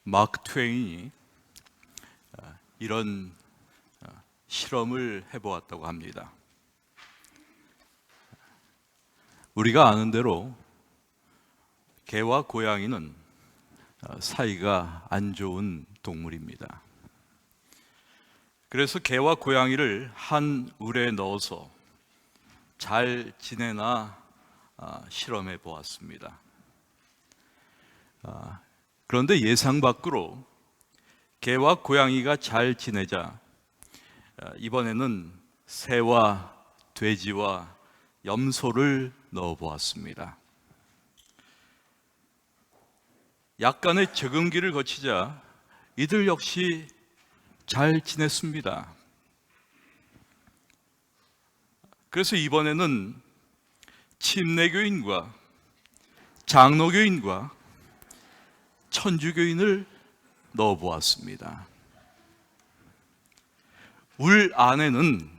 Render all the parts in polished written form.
마크 트웨인이 이런 실험을 해보았다고 합니다. 우리가 아는 대로 개와 고양이는 사이가 안 좋은 동물입니다. 그래서 개와 고양이를 한 울에 넣어서 잘 지내나 실험해 보았습니다. 그런데 예상 밖으로 개와 고양이가 잘 지내자 이번에는 새와 돼지와 염소를 넣어 보았습니다. 약간의 적응기를 거치자 이들 역시 잘 지냈습니다. 그래서 이번에는 침례교인과 장로교인과 천주교인을 넣어 보았습니다. 울 안에는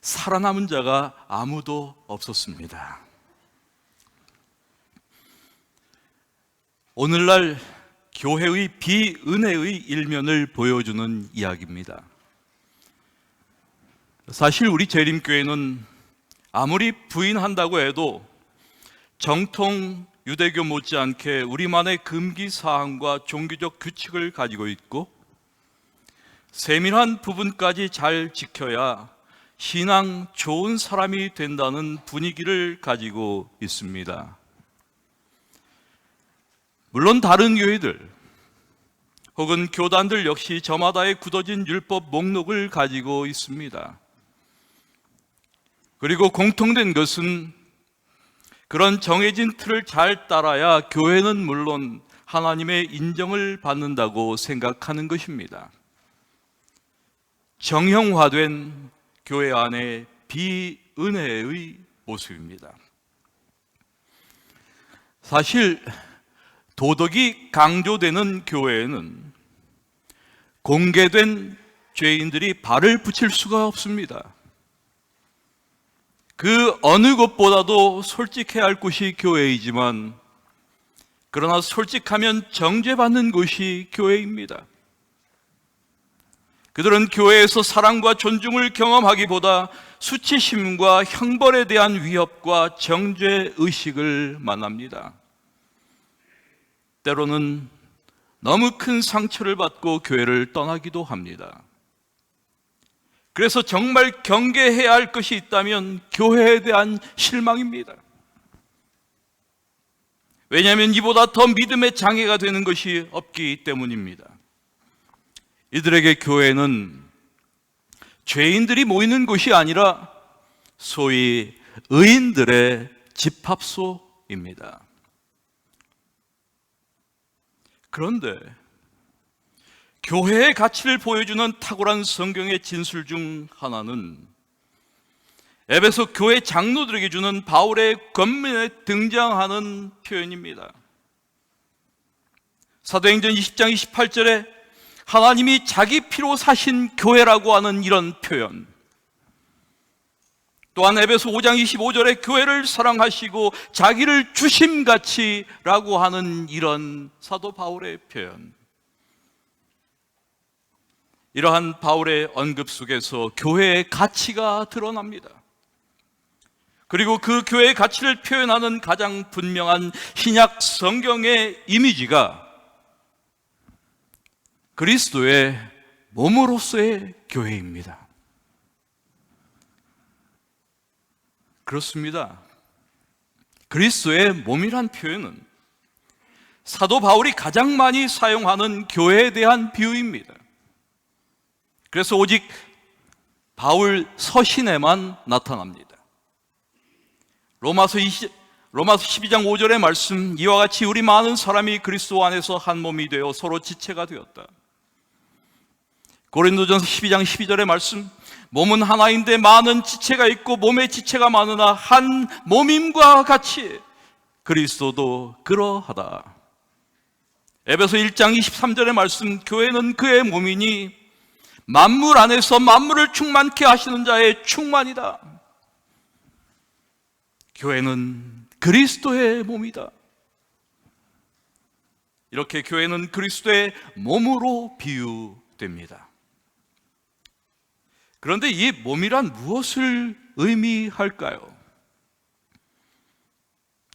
살아남은 자가 아무도 없었습니다. 오늘날 교회의 비은혜의 일면을 보여주는 이야기입니다. 사실 우리 재림교회는 아무리 부인한다고 해도 정통 유대교 못지않게 우리만의 금기사항과 종교적 규칙을 가지고 있고 세밀한 부분까지 잘 지켜야 신앙 좋은 사람이 된다는 분위기를 가지고 있습니다. 물론 다른 교회들 혹은 교단들 역시 저마다의 굳어진 율법 목록을 가지고 있습니다. 그리고 공통된 것은 그런 정해진 틀을 잘 따라야 교회는 물론 하나님의 인정을 받는다고 생각하는 것입니다. 정형화된 교회 안의 비은혜의 모습입니다. 사실 도덕이 강조되는 교회에는 공개된 죄인들이 발을 붙일 수가 없습니다. 그 어느 곳보다도 솔직해야 할 곳이 교회이지만 그러나 솔직하면 정죄받는 곳이 교회입니다. 그들은 교회에서 사랑과 존중을 경험하기보다 수치심과 형벌에 대한 위협과 정죄의식을 만납니다. 때로는 너무 큰 상처를 받고 교회를 떠나기도 합니다. 그래서 정말 경계해야 할 것이 있다면 교회에 대한 실망입니다. 왜냐하면 이보다 더 믿음의 장애가 되는 것이 없기 때문입니다. 이들에게 교회는 죄인들이 모이는 곳이 아니라 소위 의인들의 집합소입니다. 그런데 교회의 가치를 보여주는 탁월한 성경의 진술 중 하나는 에베소 교회 장로들에게 주는 바울의 권면에 등장하는 표현입니다. 사도행전 20장 28절에 하나님이 자기 피로 사신 교회라고 하는 이런 표현, 또한 에베소 5장 25절에 교회를 사랑하시고 자기를 주심같이 라고 하는 이런 사도 바울의 표현, 이러한 바울의 언급 속에서 교회의 가치가 드러납니다. 그리고 그 교회의 가치를 표현하는 가장 분명한 신약 성경의 이미지가 그리스도의 몸으로서의 교회입니다. 그렇습니다. 그리스도의 몸이란 표현은 사도 바울이 가장 많이 사용하는 교회에 대한 비유입니다. 그래서 오직 바울 서신에만 나타납니다. 로마서 12장 5절의 말씀, 이와 같이 우리 많은 사람이 그리스도 안에서 한 몸이 되어 서로 지체가 되었다. 고린도전서 12장 12절의 말씀, 몸은 하나인데 많은 지체가 있고 몸의 지체가 많으나 한 몸임과 같이 그리스도도 그러하다. 에베소 1장 23절의 말씀, 교회는 그의 몸이니 만물 안에서 만물을 충만케 하시는 자의 충만이다. 교회는 그리스도의 몸이다. 이렇게 교회는 그리스도의 몸으로 비유됩니다. 그런데 이 몸이란 무엇을 의미할까요?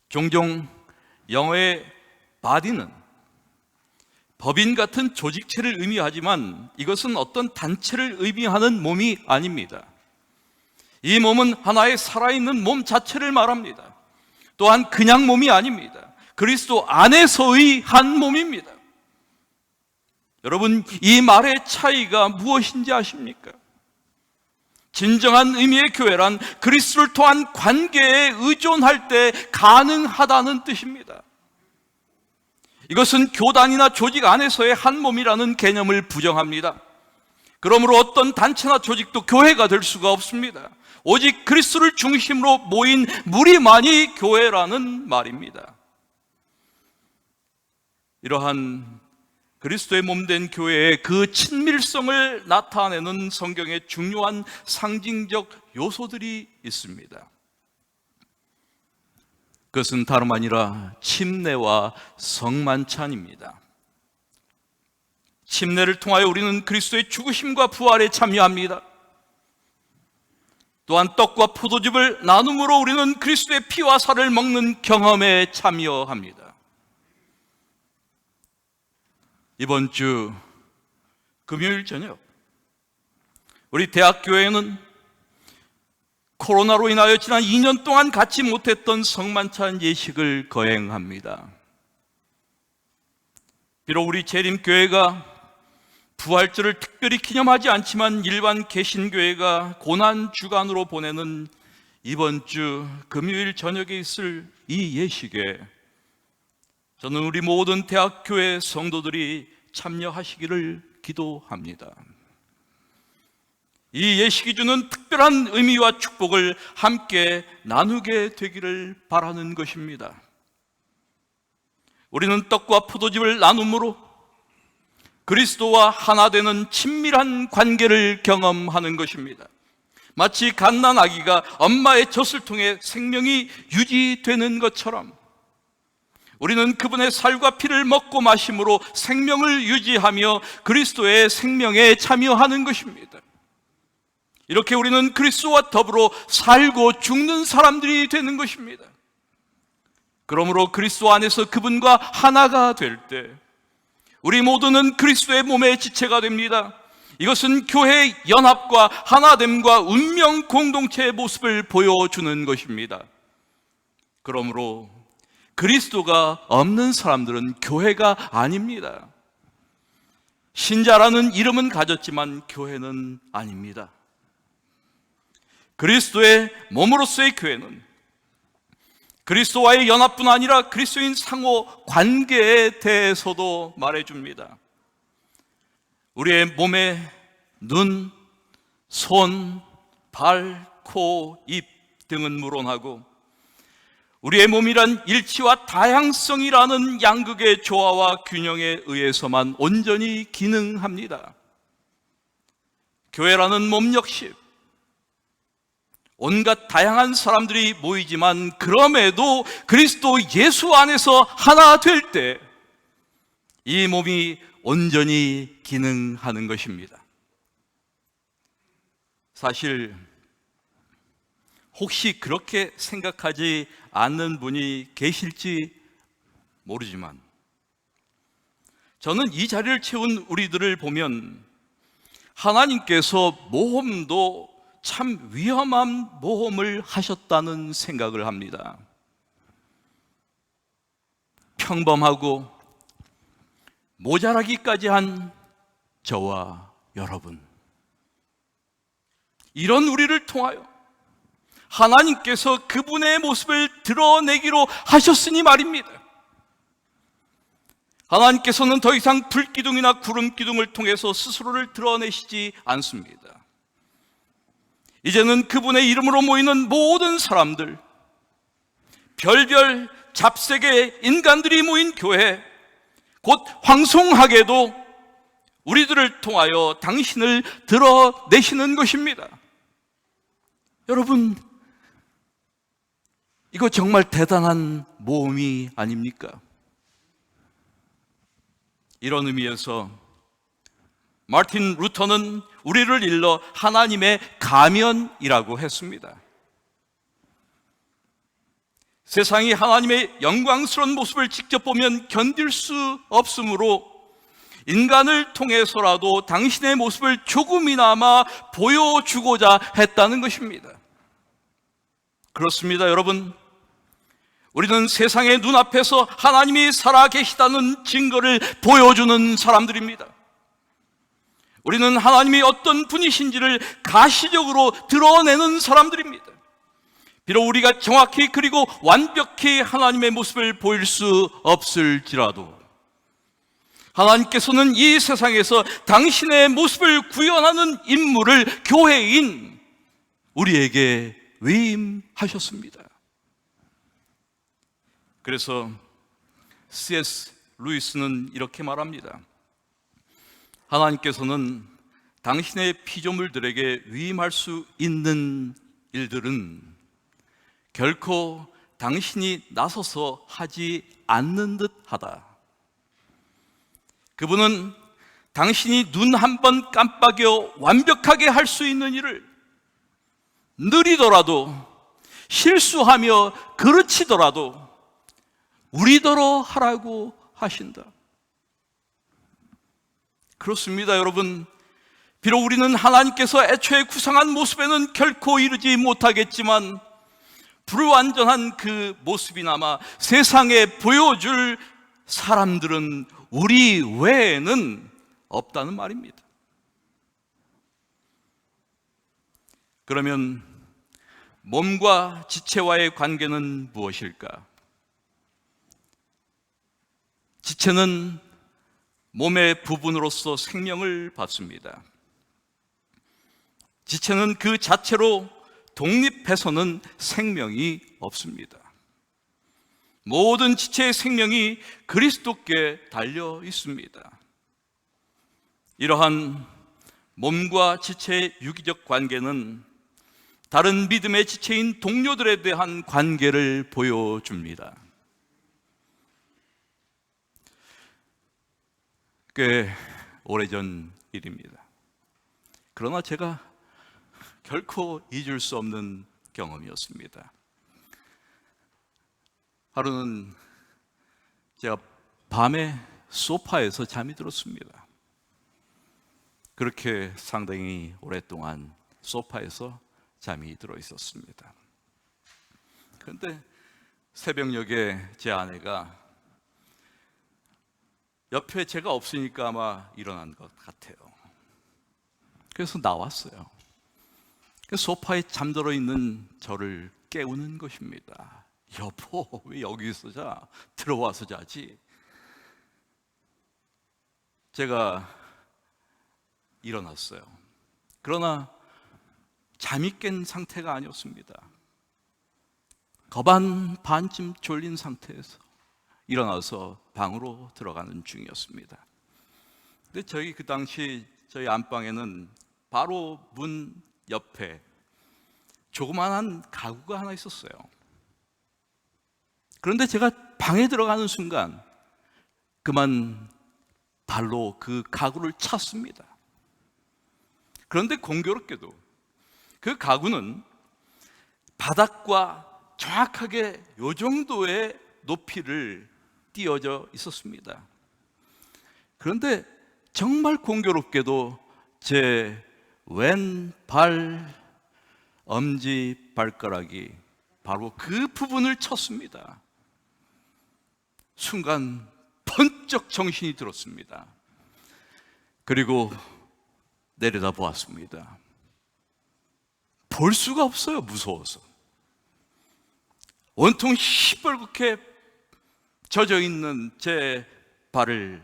종종 영어의 body는 법인 같은 조직체를 의미하지만 이것은 어떤 단체를 의미하는 몸이 아닙니다. 이 몸은 하나의 살아있는 몸 자체를 말합니다. 또한 그냥 몸이 아닙니다. 그리스도 안에서의 한 몸입니다. 여러분, 이 말의 차이가 무엇인지 아십니까? 진정한 의미의 교회란 그리스도를 통한 관계에 의존할 때 가능하다는 뜻입니다. 이것은 교단이나 조직 안에서의 한 몸이라는 개념을 부정합니다. 그러므로 어떤 단체나 조직도 교회가 될 수가 없습니다. 오직 그리스도를 중심으로 모인 무리만이 교회라는 말입니다. 이러한 그리스도의 몸된 교회의 그 친밀성을 나타내는 성경의 중요한 상징적 요소들이 있습니다. 그것은 다름 아니라 침례와 성만찬입니다. 침례를 통하여 우리는 그리스도의 죽으심과 부활에 참여합니다. 또한 떡과 포도즙을 나눔으로 우리는 그리스도의 피와 살을 먹는 경험에 참여합니다. 이번 주 금요일 저녁 우리 대학교회는 코로나로 인하여 지난 2년 동안 갖지 못했던 성만찬 예식을 거행합니다. 비록 우리 재림교회가 부활절을 특별히 기념하지 않지만 일반 개신교회가 고난주간으로 보내는 이번 주 금요일 저녁에 있을 이 예식에 저는 우리 모든 대학교회 성도들이 참여하시기를 기도합니다. 이 예식이 주는 특별한 의미와 축복을 함께 나누게 되기를 바라는 것입니다. 우리는 떡과 포도즙을 나눔으로 그리스도와 하나 되는 친밀한 관계를 경험하는 것입니다. 마치 갓난 아기가 엄마의 젖을 통해 생명이 유지되는 것처럼 우리는 그분의 살과 피를 먹고 마심으로 생명을 유지하며 그리스도의 생명에 참여하는 것입니다. 이렇게 우리는 그리스도와 더불어 살고 죽는 사람들이 되는 것입니다. 그러므로 그리스도 안에서 그분과 하나가 될 때 우리 모두는 그리스도의 몸의 지체가 됩니다. 이것은 교회의 연합과 하나됨과 운명 공동체의 모습을 보여주는 것입니다. 그러므로 그리스도가 없는 사람들은 교회가 아닙니다. 신자라는 이름은 가졌지만 교회는 아닙니다. 그리스도의 몸으로서의 교회는 그리스도와의 연합뿐 아니라 그리스도인 상호 관계에 대해서도 말해줍니다. 우리의 몸에 눈, 손, 발, 코, 입 등은 물론하고 우리의 몸이란 일치와 다양성이라는 양극의 조화와 균형에 의해서만 온전히 기능합니다. 교회라는 몸 역시 온갖 다양한 사람들이 모이지만 그럼에도 그리스도 예수 안에서 하나 될 때 이 몸이 온전히 기능하는 것입니다. 사실 혹시 그렇게 생각하지 않는 분이 계실지 모르지만 저는 이 자리를 채운 우리들을 보면 하나님께서 모험도 참 위험한 모험을 하셨다는 생각을 합니다. 평범하고 모자라기까지 한 저와 여러분, 이런 우리를 통하여 하나님께서 그분의 모습을 드러내기로 하셨으니 말입니다. 하나님께서는 더 이상 불기둥이나 구름기둥을 통해서 스스로를 드러내시지 않습니다. 이제는 그분의 이름으로 모이는 모든 사람들, 별별 잡색의 인간들이 모인 교회, 곧 황송하게도 우리들을 통하여 당신을 드러내시는 것입니다. 여러분, 이거 정말 대단한 모험이 아닙니까? 이런 의미에서 마틴 루터는 우리를 일러 하나님의 가면이라고 했습니다. 세상이 하나님의 영광스러운 모습을 직접 보면 견딜 수 없으므로 인간을 통해서라도 당신의 모습을 조금이나마 보여주고자 했다는 것입니다. 그렇습니다, 여러분. 우리는 세상의 눈앞에서 하나님이 살아계시다는 증거를 보여주는 사람들입니다. 우리는 하나님이 어떤 분이신지를 가시적으로 드러내는 사람들입니다. 비록 우리가 정확히 그리고 완벽히 하나님의 모습을 보일 수 없을지라도 하나님께서는 이 세상에서 당신의 모습을 구현하는 인물을 교회인 우리에게 위임하셨습니다. 그래서 C.S. 루이스는 이렇게 말합니다. 하나님께서는 당신의 피조물들에게 위임할 수 있는 일들은 결코 당신이 나서서 하지 않는 듯 하다. 그분은 당신이 눈 한 번 깜빡여 완벽하게 할 수 있는 일을 느리더라도 실수하며 그르치더라도 우리더러 하라고 하신다. 그렇습니다, 여러분. 비록 우리는 하나님께서 애초에 구상한 모습에는 결코 이르지 못하겠지만 불완전한 그 모습이나마 세상에 보여줄 사람들은 우리 외에는 없다는 말입니다. 그러면 몸과 지체와의 관계는 무엇일까? 지체는 몸의 부분으로서 생명을 받습니다. 지체는 그 자체로 독립해서는 생명이 없습니다. 모든 지체의 생명이 그리스도께 달려 있습니다. 이러한 몸과 지체의 유기적 관계는 다른 믿음의 지체인 동료들에 대한 관계를 보여줍니다. 꽤 오래전 일입니다. 그러나 제가 결코 잊을 수 없는 경험이었습니다. 하루는 제가 밤에 소파에서 잠이 들었습니다. 그렇게 상당히 오랫동안 소파에서 잠이 들어 있었습니다. 그런데 새벽녘에 제 아내가 옆에 제가 없으니까 아마 일어난 것 같아요. 그래서 나왔어요. 소파에 잠들어 있는 저를 깨우는 것입니다. 여보, 왜 여기서 자? 들어와서 자지. 제가 일어났어요. 그러나 잠이 깬 상태가 아니었습니다. 반쯤 졸린 상태에서 일어나서 방으로 들어가는 중이었습니다. 근데 저희 그 당시 저희 안방에는 바로 문 옆에 조그만한 가구가 하나 있었어요. 그런데 제가 방에 들어가는 순간 그만 발로 그 가구를 찼습니다. 그런데 공교롭게도 그 가구는 바닥과 정확하게 이 정도의 높이를 띄어져 있었습니다. 그런데 정말 공교롭게도 제 왼발 엄지 발가락이 바로 그 부분을 쳤습니다. 순간 번쩍 정신이 들었습니다. 그리고 내려다 보았습니다. 볼 수가 없어요, 무서워서. 온통 시뻘겋게 젖어 있는 제 발을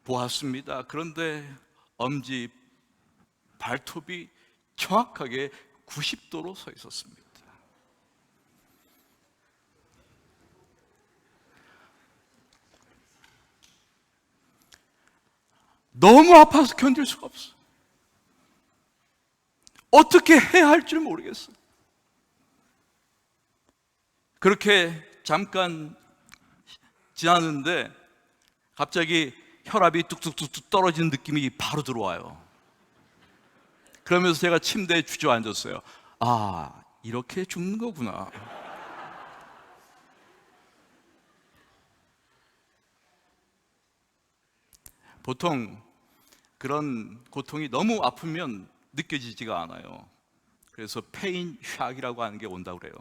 보았습니다. 그런데 엄지 발톱이 정확하게 90도로 서 있었습니다. 너무 아파서 견딜 수가 없어. 어떻게 해야 할 줄 모르겠어. 그렇게 잠깐 지났는데 갑자기 혈압이 뚝뚝뚝뚝 떨어지는 느낌이 바로 들어와요. 그러면서 제가 침대에 주저앉았어요. 아, 이렇게 죽는 거구나. 보통 그런 고통이 너무 아프면 느껴지지가 않아요. 그래서 페인 샥이라고 하는 게 온다고 그래요.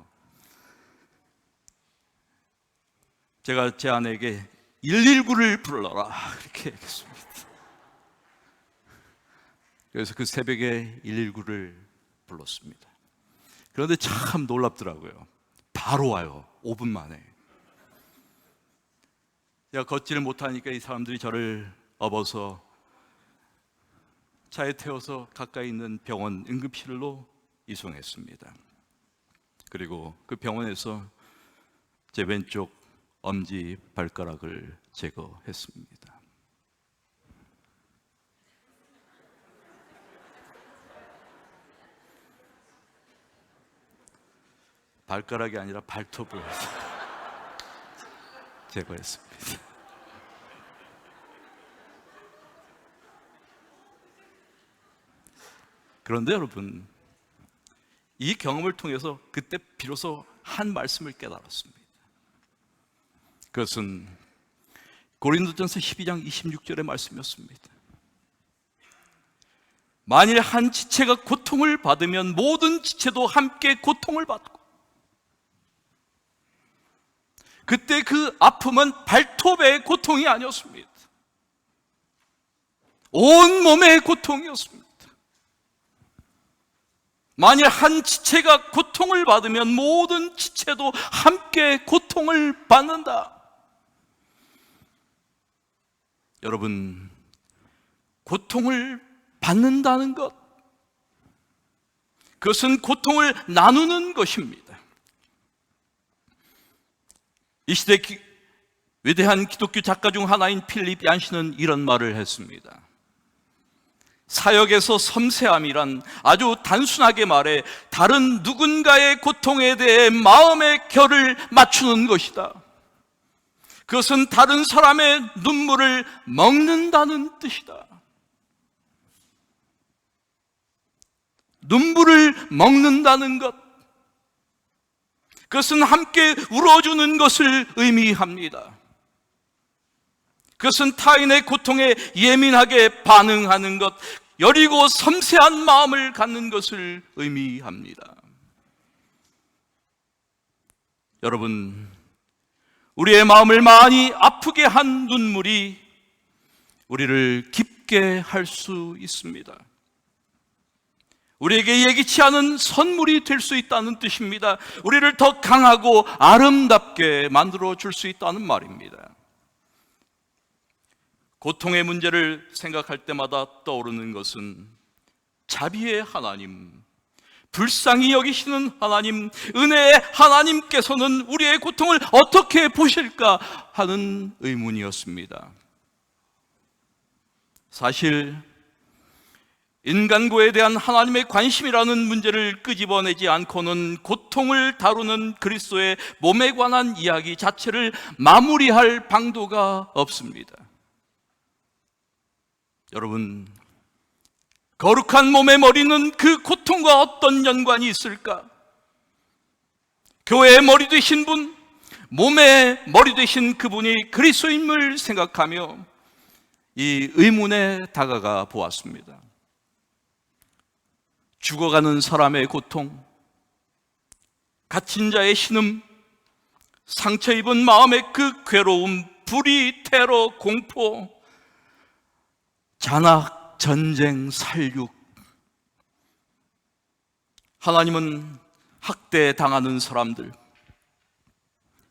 제가 제 아내에게 119를 불러라 그렇게 얘기했습니다. 그래서 그 새벽에 119를 불렀습니다. 그런데 참 놀랍더라고요. 바로 와요. 5분 만에. 제가 걷지를 못하니까 이 사람들이 저를 업어서 차에 태워서 가까이 있는 병원 응급실로 이송했습니다. 그리고 그 병원에서 제 왼쪽 엄지 발가락을 제거했습니다. 발가락이 아니라 발톱을 제거했습니다. 그런데 여러분, 이 경험을 통해서 그때 비로소 한 말씀을 깨달았습니다. 그것은 고린도전서 12장 26절의 말씀이었습니다. 만일 한 지체가 고통을 받으면 모든 지체도 함께 고통을 받고, 그때 그 아픔은 발톱의 고통이 아니었습니다. 온 몸의 고통이었습니다. 만일 한 지체가 고통을 받으면 모든 지체도 함께 고통을 받는다. 여러분, 고통을 받는다는 것, 그것은 고통을 나누는 것입니다. 이 시대 위대한 기독교 작가 중 하나인 필립 얀시는 이런 말을 했습니다. 사역에서 섬세함이란 아주 단순하게 말해 다른 누군가의 고통에 대해 마음의 결을 맞추는 것이다. 그것은 다른 사람의 눈물을 먹는다는 뜻이다. 눈물을 먹는다는 것, 그것은 함께 울어주는 것을 의미합니다. 그것은 타인의 고통에 예민하게 반응하는 것, 여리고 섬세한 마음을 갖는 것을 의미합니다. 여러분, 우리의 마음을 많이 아프게 한 눈물이 우리를 깊게 할 수 있습니다. 우리에게 예기치 않은 선물이 될 수 있다는 뜻입니다. 우리를 더 강하고 아름답게 만들어 줄 수 있다는 말입니다. 고통의 문제를 생각할 때마다 떠오르는 것은 자비의 하나님, 불쌍히 여기시는 하나님, 은혜의 하나님께서는 우리의 고통을 어떻게 보실까 하는 의문이었습니다. 사실 인간고에 대한 하나님의 관심이라는 문제를 끄집어내지 않고는 고통을 다루는 그리스도의 몸에 관한 이야기 자체를 마무리할 방도가 없습니다. 여러분, 거룩한 몸의 머리는 그 고통과 어떤 연관이 있을까? 교회의 머리 되신 분, 몸의 머리 되신 그분이 그리스도임을 생각하며 이 의문에 다가가 보았습니다. 죽어가는 사람의 고통, 갇힌 자의 신음, 상처 입은 마음의 그 괴로움, 불의, 테러, 공포, 잔악, 전쟁, 살육. 하나님은 학대당하는 사람들,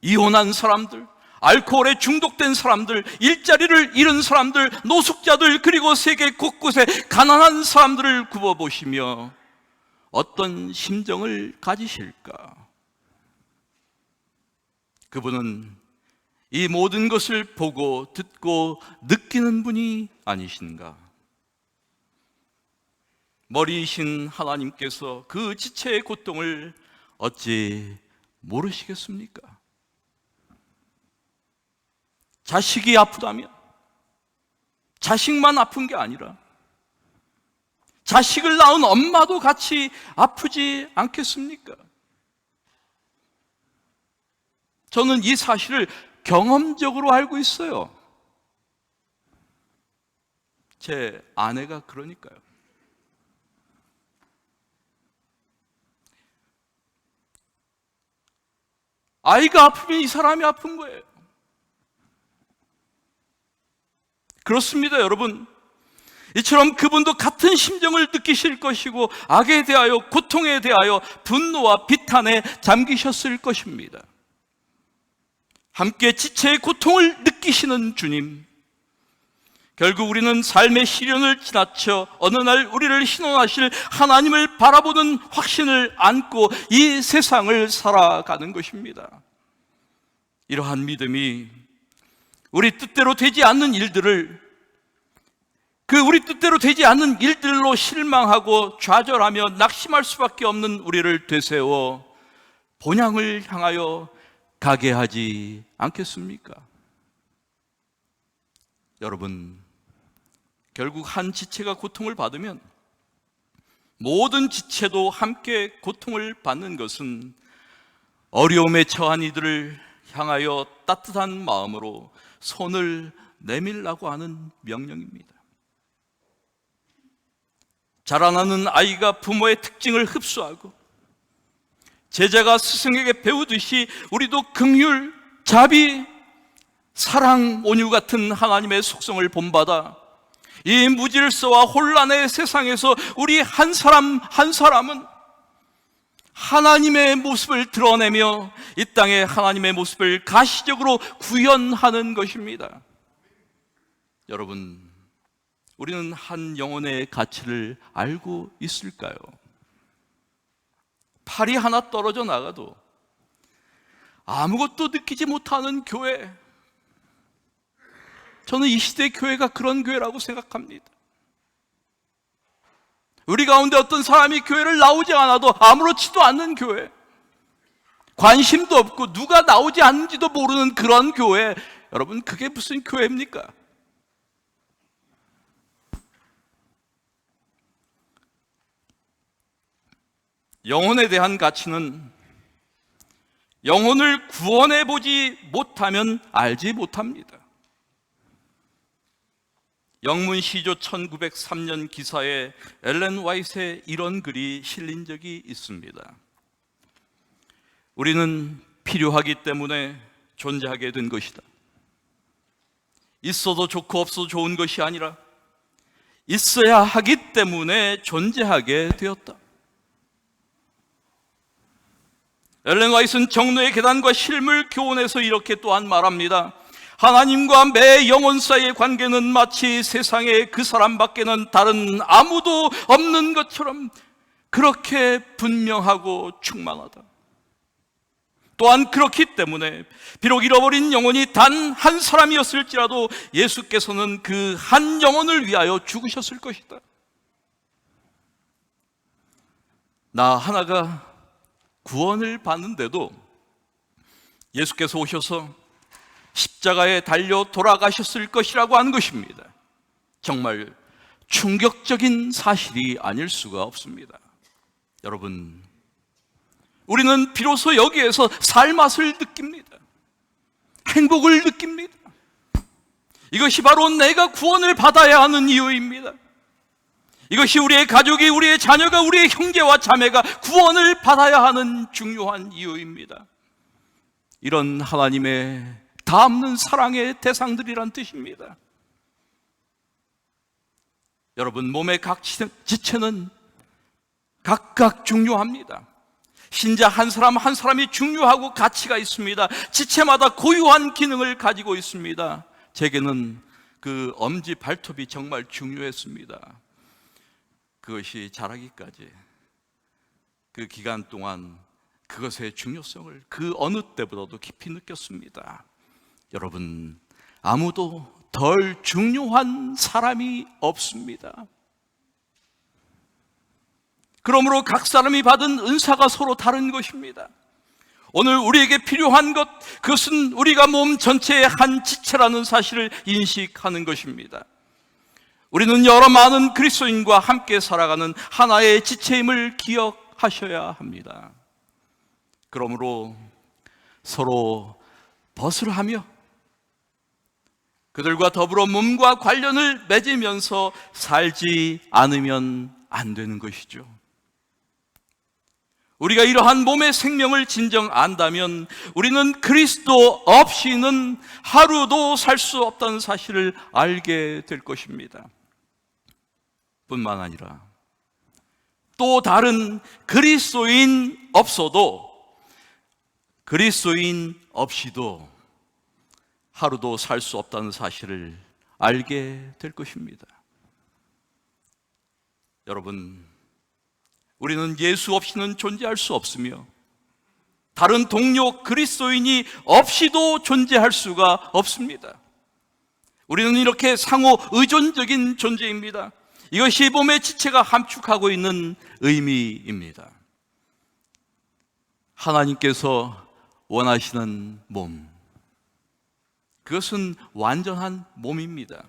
이혼한 사람들, 알코올에 중독된 사람들, 일자리를 잃은 사람들, 노숙자들, 그리고 세계 곳곳에 가난한 사람들을 굽어보시며 어떤 심정을 가지실까? 그분은 이 모든 것을 보고 듣고 느끼는 분이 아니신가? 머리이신 하나님께서 그 지체의 고통을 어찌 모르시겠습니까? 자식이 아프다면, 자식만 아픈 게 아니라 자식을 낳은 엄마도 같이 아프지 않겠습니까? 저는 이 사실을 경험적으로 알고 있어요. 제 아내가 그러니까요. 아이가 아프면 이 사람이 아픈 거예요. 그렇습니다, 여러분. 이처럼 그분도 같은 심정을 느끼실 것이고 악에 대하여, 고통에 대하여 분노와 비탄에 잠기셨을 것입니다. 함께 지체의 고통을 느끼시는 주님, 결국 우리는 삶의 시련을 지나쳐 어느 날 우리를 신원하실 하나님을 바라보는 확신을 안고 이 세상을 살아가는 것입니다. 이러한 믿음이 우리 뜻대로 되지 않는 일들을, 우리 뜻대로 되지 않는 일들로 실망하고 좌절하며 낙심할 수밖에 없는 우리를 되세워 본향을 향하여 가게 하지 않겠습니까? 여러분, 결국 한 지체가 고통을 받으면 모든 지체도 함께 고통을 받는 것은 어려움에 처한 이들을 향하여 따뜻한 마음으로 손을 내밀라고 하는 명령입니다. 자라나는 아이가 부모의 특징을 흡수하고 제자가 스승에게 배우듯이 우리도 긍휼, 자비, 사랑, 온유 같은 하나님의 속성을 본받아 이 무질서와 혼란의 세상에서 우리 한 사람 한 사람은 하나님의 모습을 드러내며 이 땅에 하나님의 모습을 가시적으로 구현하는 것입니다. 여러분, 우리는 한 영혼의 가치를 알고 있을까요? 팔이 하나 떨어져 나가도 아무것도 느끼지 못하는 교회, 저는 이 시대 교회가 그런 교회라고 생각합니다. 우리 가운데 어떤 사람이 교회를 나오지 않아도 아무렇지도 않는 교회, 관심도 없고 누가 나오지 않는지도 모르는 그런 교회, 여러분, 그게 무슨 교회입니까? 영혼에 대한 가치는 영혼을 구원해 보지 못하면 알지 못합니다. 영문시조 1903년 기사에 엘렌 화이트의 이런 글이 실린 적이 있습니다. 우리는 필요하기 때문에 존재하게 된 것이다. 있어도 좋고 없어도 좋은 것이 아니라 있어야 하기 때문에 존재하게 되었다. 엘렌 화이트는 정로의 계단과 실물 교훈에서 이렇게 또한 말합니다. 하나님과 매 영혼 사이의 관계는 마치 세상에 그 사람밖에는 다른 아무도 없는 것처럼 그렇게 분명하고 충만하다. 또한 그렇기 때문에 비록 잃어버린 영혼이 단 한 사람이었을지라도 예수께서는 그 한 영혼을 위하여 죽으셨을 것이다. 나 하나가 구원을 받는데도 예수께서 오셔서 십자가에 달려 돌아가셨을 것이라고 하는 것입니다. 정말 충격적인 사실이 아닐 수가 없습니다. 여러분, 우리는 비로소 여기에서 살맛을 느낍니다. 행복을 느낍니다. 이것이 바로 내가 구원을 받아야 하는 이유입니다. 이것이 우리의 가족이, 우리의 자녀가, 우리의 형제와 자매가 구원을 받아야 하는 중요한 이유입니다. 이런 하나님의 다없는 사랑의 대상들이란 뜻입니다. 여러분, 몸의 각 지체는 각각 중요합니다. 신자 한 사람 한 사람이 중요하고 가치가 있습니다. 지체마다 고유한 기능을 가지고 있습니다. 제게는 그 엄지 발톱이 정말 중요했습니다. 그것이 자라기까지 그 기간 동안 그것의 중요성을 그 어느 때보다도 깊이 느꼈습니다. 여러분, 아무도 덜 중요한 사람이 없습니다. 그러므로 각 사람이 받은 은사가 서로 다른 것입니다. 오늘 우리에게 필요한 것, 그것은 우리가 몸 전체의 한 지체라는 사실을 인식하는 것입니다. 우리는 여러 많은 그리스도인과 함께 살아가는 하나의 지체임을 기억하셔야 합니다. 그러므로 서로 벗을 하며 그들과 더불어 몸과 관련을 맺으면서 살지 않으면 안 되는 것이죠. 우리가 이러한 몸의 생명을 진정 안다면 우리는 그리스도 없이는 하루도 살 수 없다는 사실을 알게 될 것입니다. 뿐만 아니라 또 다른 그리스도인 없어도 그리스도인 없이도 하루도 살 수 없다는 사실을 알게 될 것입니다. 여러분, 우리는 예수 없이는 존재할 수 없으며 다른 동료 그리스도인이 없이도 존재할 수가 없습니다. 우리는 이렇게 상호 의존적인 존재입니다. 이것이 몸의 지체가 함축하고 있는 의미입니다. 하나님께서 원하시는 몸, 그것은 완전한 몸입니다.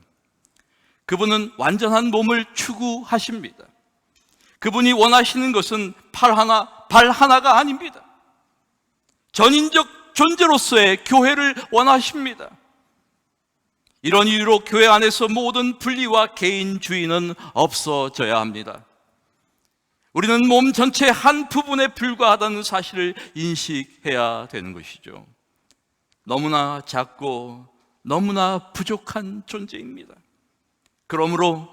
그분은 완전한 몸을 추구하십니다. 그분이 원하시는 것은 팔 하나, 발 하나가 아닙니다. 전인적 존재로서의 교회를 원하십니다. 이런 이유로 교회 안에서 모든 분리와 개인주의는 없어져야 합니다. 우리는 몸 전체의 한 부분에 불과하다는 사실을 인식해야 되는 것이죠. 너무나 작고 너무나 부족한 존재입니다. 그러므로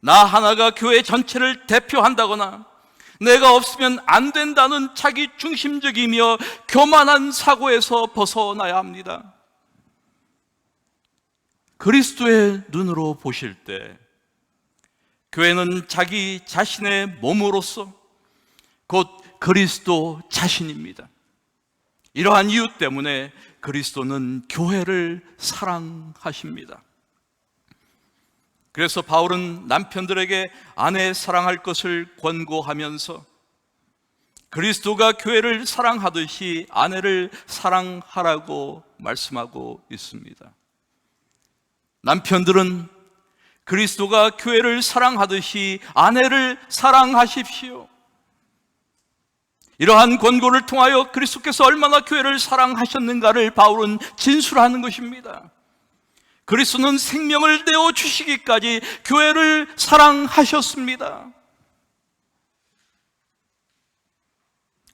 나 하나가 교회 전체를 대표한다거나 내가 없으면 안 된다는 자기 중심적이며 교만한 사고에서 벗어나야 합니다. 그리스도의 눈으로 보실 때 교회는 자기 자신의 몸으로서 곧 그리스도 자신입니다. 이러한 이유 때문에 그리스도는 교회를 사랑하십니다. 그래서 바울은 남편들에게 아내 사랑할 것을 권고하면서 그리스도가 교회를 사랑하듯이 아내를 사랑하라고 말씀하고 있습니다. 남편들은 그리스도가 교회를 사랑하듯이 아내를 사랑하십시오. 이러한 권고를 통하여 그리스도께서 얼마나 교회를 사랑하셨는가를 바울은 진술하는 것입니다. 그리스도는 생명을 내어주시기까지 교회를 사랑하셨습니다.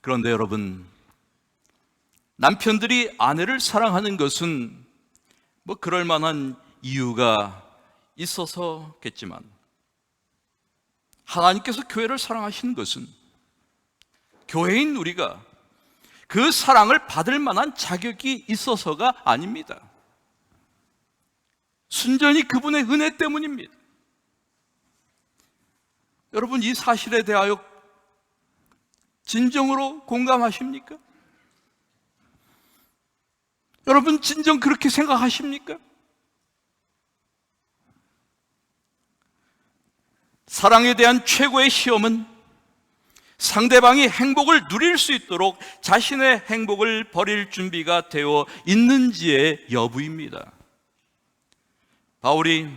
그런데 여러분, 남편들이 아내를 사랑하는 것은 그럴 만한 이유가 있어서겠지만 하나님께서 교회를 사랑하시는 것은 교회인 우리가 그 사랑을 받을 만한 자격이 있어서가 아닙니다. 순전히 그분의 은혜 때문입니다. 여러분, 이 사실에 대하여 진정으로 공감하십니까? 여러분, 진정 그렇게 생각하십니까? 사랑에 대한 최고의 시험은 상대방이 행복을 누릴 수 있도록 자신의 행복을 버릴 준비가 되어 있는지의 여부입니다. 바울이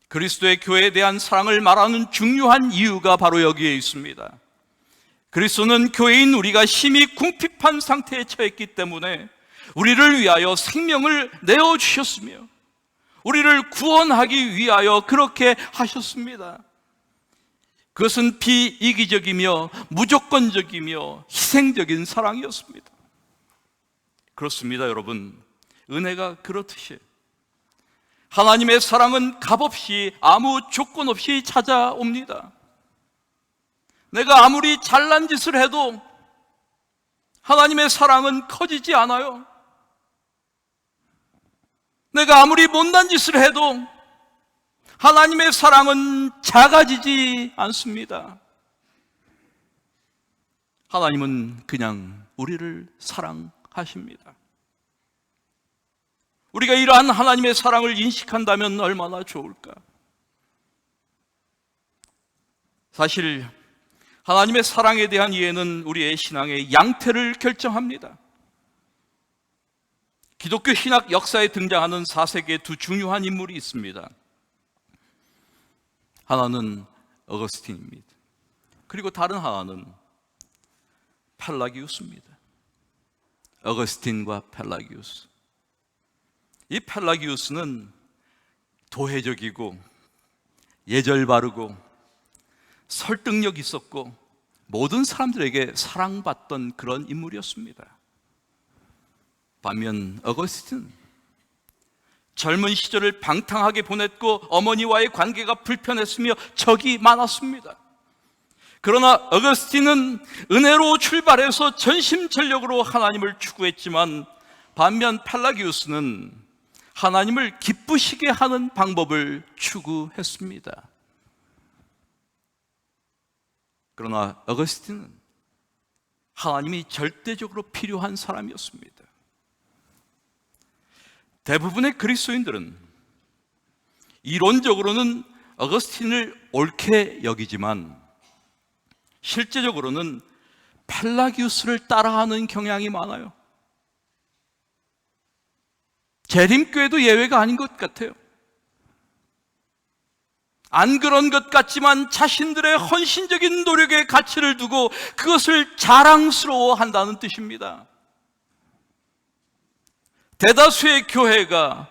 그리스도의 교회에 대한 사랑을 말하는 중요한 이유가 바로 여기에 있습니다. 그리스도는 교회인 우리가 심히 궁핍한 상태에 처했기 때문에 우리를 위하여 생명을 내어주셨으며 우리를 구원하기 위하여 그렇게 하셨습니다. 그것은 비이기적이며 무조건적이며 희생적인 사랑이었습니다. 그렇습니다, 여러분. 은혜가 그렇듯이 하나님의 사랑은 값없이 아무 조건 없이 찾아옵니다. 내가 아무리 잘난 짓을 해도 하나님의 사랑은 커지지 않아요. 내가 아무리 못난 짓을 해도 하나님의 사랑은 작아지지 않습니다. 하나님은 그냥 우리를 사랑하십니다. 우리가 이러한 하나님의 사랑을 인식한다면 얼마나 좋을까? 사실 하나님의 사랑에 대한 이해는 우리의 신앙의 양태를 결정합니다. 기독교 신학 역사에 등장하는 4세기의 두 중요한 인물이 있습니다. 하나는 어거스틴입니다. 그리고 다른 하나는 펠라기우스입니다. 어거스틴과 펠라기우스. 이 펠라기우스는 도회적이고 예절 바르고 설득력 있었고 모든 사람들에게 사랑받던 그런 인물이었습니다. 반면 어거스틴은 젊은 시절을 방탕하게 보냈고 어머니와의 관계가 불편했으며 적이 많았습니다. 그러나 어거스틴은 은혜로 출발해서 전심전력으로 하나님을 추구했지만 반면 펠라기우스는 하나님을 기쁘시게 하는 방법을 추구했습니다. 그러나 어거스틴은 하나님이 절대적으로 필요한 사람이었습니다. 대부분의 그리스도인들은 이론적으로는 어거스틴을 옳게 여기지만 실제적으로는 펠라기우스를 따라하는 경향이 많아요. 재림교회도 예외가 아닌 것 같아요. 안 그런 것 같지만 자신들의 헌신적인 노력의 가치를 두고 그것을 자랑스러워한다는 뜻입니다. 대다수의 교회가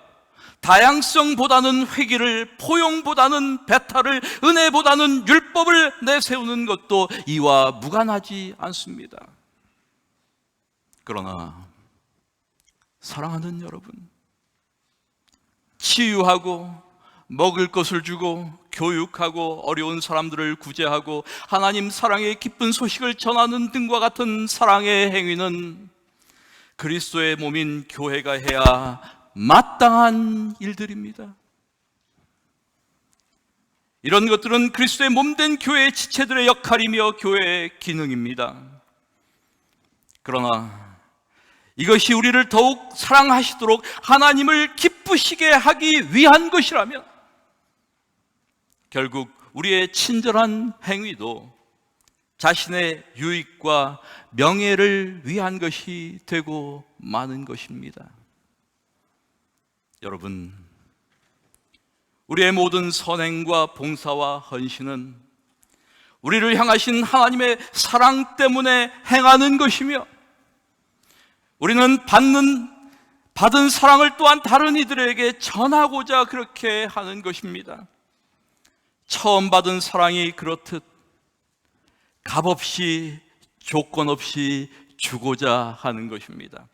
다양성보다는 회개를, 포용보다는 배탈을, 은혜보다는 율법을 내세우는 것도 이와 무관하지 않습니다. 그러나 사랑하는 여러분, 치유하고 먹을 것을 주고 교육하고 어려운 사람들을 구제하고 하나님 사랑의 기쁜 소식을 전하는 등과 같은 사랑의 행위는 그리스도의 몸인 교회가 해야 마땅한 일들입니다. 이런 것들은 그리스도의 몸된 교회의 지체들의 역할이며 교회의 기능입니다. 그러나 이것이 우리를 더욱 사랑하시도록 하나님을 기쁘시게 하기 위한 것이라면 결국 우리의 친절한 행위도 자신의 유익과 명예를 위한 것이 되고 마는 것입니다. 여러분, 우리의 모든 선행과 봉사와 헌신은 우리를 향하신 하나님의 사랑 때문에 행하는 것이며 우리는 받은 사랑을 또한 다른 이들에게 전하고자 그렇게 하는 것입니다. 처음 받은 사랑이 그렇듯 값없이 조건 없이 주고자 하는 것입니다.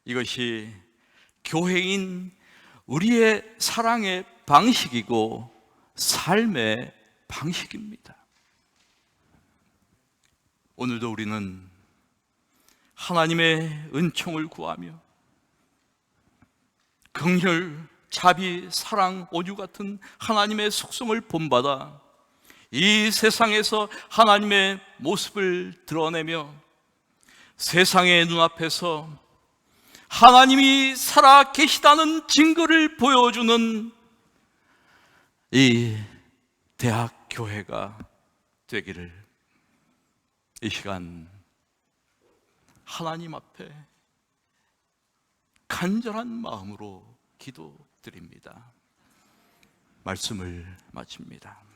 이것이 교회인 우리의 사랑의 방식이고 삶의 방식입니다. 오늘도 우리는 하나님의 은총을 구하며 긍휼, 자비, 사랑, 온유 같은 하나님의 속성을 본받아 이 세상에서 하나님의 모습을 드러내며 세상의 눈앞에서 하나님이 살아 계시다는 증거를 보여주는 이 대학교회가 되기를 이 시간 하나님 앞에 간절한 마음으로 기도드립니다. 말씀을 마칩니다.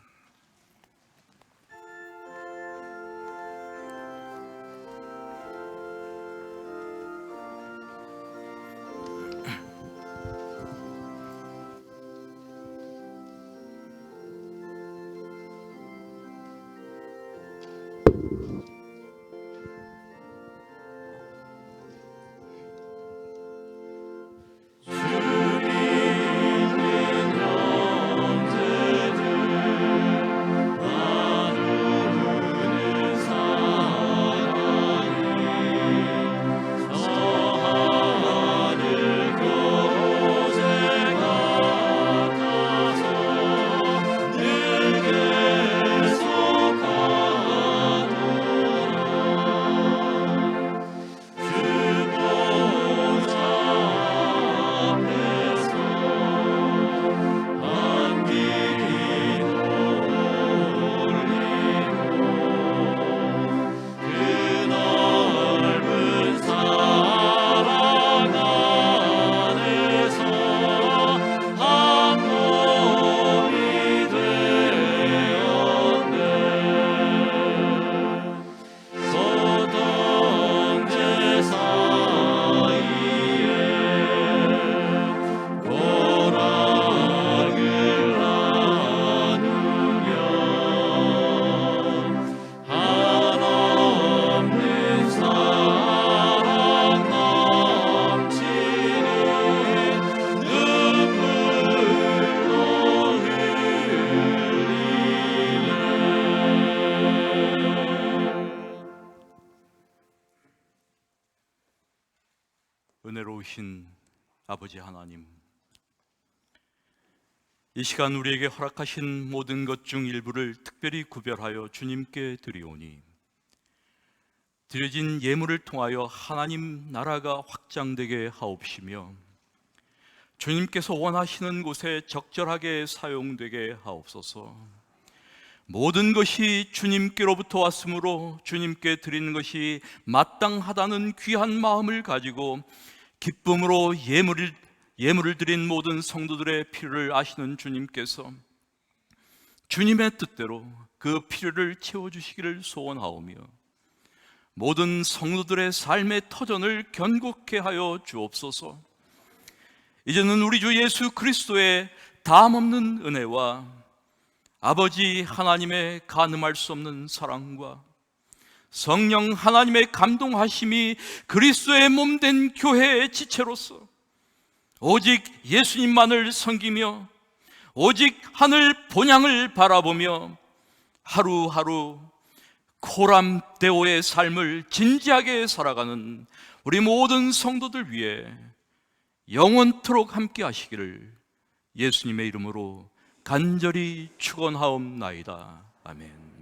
거룩하신 아버지 하나님, 이 시간 우리에게 허락하신 모든 것 중 일부를 특별히 구별하여 주님께 드리오니 드려진 예물을 통하여 하나님 나라가 확장되게 하옵시며 주님께서 원하시는 곳에 적절하게 사용되게 하옵소서. 모든 것이 주님께로부터 왔으므로 주님께 드리는 것이 마땅하다는 귀한 마음을 가지고 기쁨으로 예물을 드린 모든 성도들의 필요를 아시는 주님께서 주님의 뜻대로 그 필요를 채워주시기를 소원하오며 모든 성도들의 삶의 터전을 견고케 하여 주옵소서. 이제는 우리 주 예수 그리스도의 담없는 은혜와 아버지 하나님의 가늠할 수 없는 사랑과 성령 하나님의 감동하심이 그리스도의 몸된 교회의 지체로서 오직 예수님만을 섬기며 오직 하늘 본향을 바라보며 하루하루 코람데오의 삶을 진지하게 살아가는 우리 모든 성도들 위해 영원토록 함께 하시기를 예수님의 이름으로 간절히 축원하옵나이다. 아멘.